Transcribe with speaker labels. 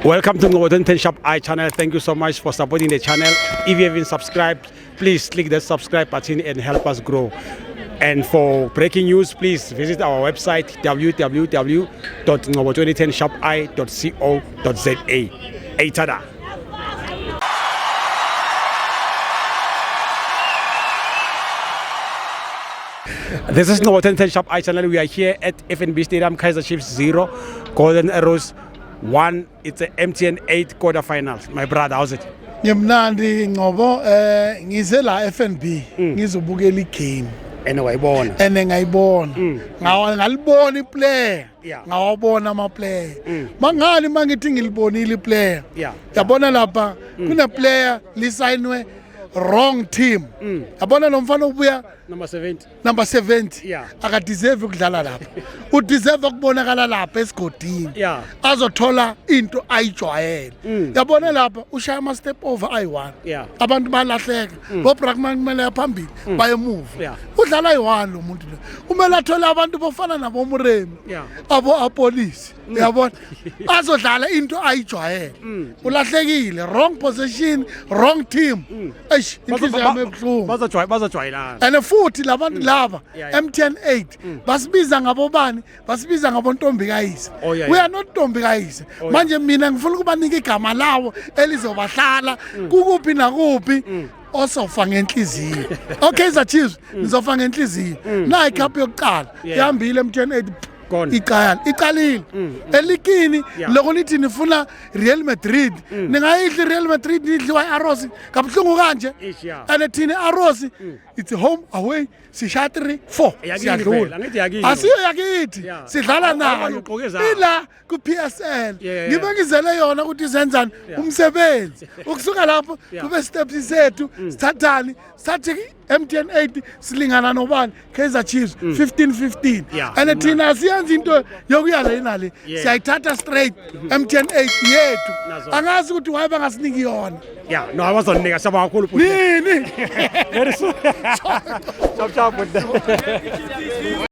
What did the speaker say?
Speaker 1: Welcome to Ngobo 2010 Shop I channel. Thank you so much for supporting the channel. If you haven't subscribed, please click the subscribe button and help us grow. And for breaking news, please visit our website www.ngobo2010shopi.co.za. Hey, tada! This is Ngobo 2010 Shop I channel. We are here at FNB Stadium, Kaizer Chiefs 0, Golden Arrows 1. It's a MTN 8 quarterfinals. My brother, how's it?
Speaker 2: Ngimnandi Ngobo ngize la FNB ngizobukela igame
Speaker 1: Ngayibona
Speaker 2: ene ngayibona ngalibona iplayer
Speaker 1: Yeah.
Speaker 2: ngawabona ama player mangani mangithi ngilibonile iplayer
Speaker 1: Yeah.
Speaker 2: yabona lapha kuna player lisayinwe wrong team yabona lo mfana ubuya
Speaker 1: number 70.
Speaker 2: number 70
Speaker 1: Yeah.
Speaker 2: akadeserve ukudlala lapha udeserve ukubonakala lapha esigodini
Speaker 1: Yeah.
Speaker 2: azothola into ayijwayele yabona lapha ushaya ama step over ayi1
Speaker 1: Yeah.
Speaker 2: abantu balahleka bo Brakman kumele phambili baye move
Speaker 1: Yeah.
Speaker 2: udlala ayi1 lo muntu lo kumele athole abantu bofana nabo Muremi
Speaker 1: Yeah.
Speaker 2: abo apolice yabona azodlala into ayijwayele ulahlekile wrong position wrong team eish inhliziyo yami ebuhlungu
Speaker 1: Bazojwayelana.
Speaker 2: and futhi labantu laba
Speaker 1: Yeah, yeah.
Speaker 2: MTN 8 basibiza ngabo bani basibiza ngabo Ntombikayise
Speaker 1: Oh, yeah,
Speaker 2: we
Speaker 1: yeah.
Speaker 2: are not Ntombikayise manje mina ngifuna ukubanika igama lawo elizobahlala kukuphi nakuphi osofa ngenhliziyo okay Chiefs nizofa ngenhliziyo na icup yokuqala
Speaker 1: Yeah.
Speaker 2: ihambile MTN 8
Speaker 1: Gone.
Speaker 2: iqalile elikini
Speaker 1: Yeah.
Speaker 2: lokho nithi nifuna Real Madrid ningayidli Real Madrid nidliwa iArrows kabuhlungu kanje
Speaker 1: Ish, yeah.
Speaker 2: and thina iArrows it's home away sisha 3-4
Speaker 1: Yakini
Speaker 2: siyadlula
Speaker 1: phela, angithi yakini.
Speaker 2: asiyo yakithi
Speaker 1: Yeah.
Speaker 2: sidlala
Speaker 1: Abanye
Speaker 2: nayo
Speaker 1: ugqoke zawo.
Speaker 2: ila ku PSL
Speaker 1: Yeah.
Speaker 2: ngibe ngizele yona ukuthi izenzani umsebenzi ukusuka lapho kube steps sethu sithathani sathi MTN 8 silingana nobani Kaizer Chiefs 15-15
Speaker 1: Yeah.
Speaker 2: and thina siyenza into yokuya le nale
Speaker 1: Yeah.
Speaker 2: siyayithatha straight MTN 8 yethu
Speaker 1: Nazo.
Speaker 2: angazi ukuthi why bangasiniki yona
Speaker 1: Yeah, no, I was on nigga. Shaba kakhulu.
Speaker 2: nini
Speaker 1: Very soon. Chop with that.